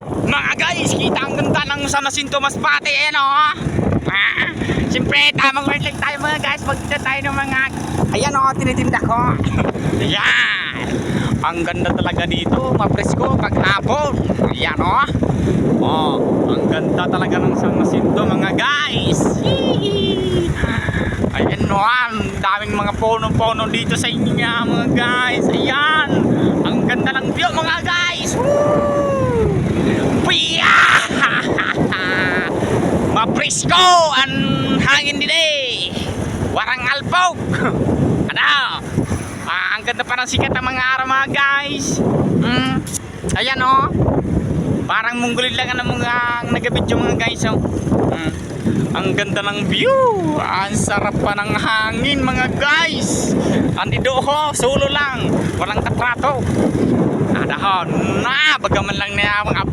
Mga guys, kita ang ganda ng San Jacinto Masbate, ayan o. Siyempre, tamang word lang tayo mga guys. Pagkita tayo ng mga, ayan o, tinitinda ko. Ayan. Ang ganda talaga dito, mapresko paghapon. Ayan o. Oh, ang ganda talaga ng San Jacinto mga guys. Ayan o, ang daming mga puno-puno dito sa inyo mga guys. Ayan, ang ganda ng view mga guys. Mapresko ang hangin din eh. Warang alpog. Ano? Ang ganda pa ng sikat ng mga araw mga guys. Ayan o. Parang munggulid lang ang mga nagabidyo mga guys o. Ang ganda ng view. Ang sarap pa ng hangin mga guys. Andito ho, solo lang. Walang katrato. Adahon na, bagaman lang na mga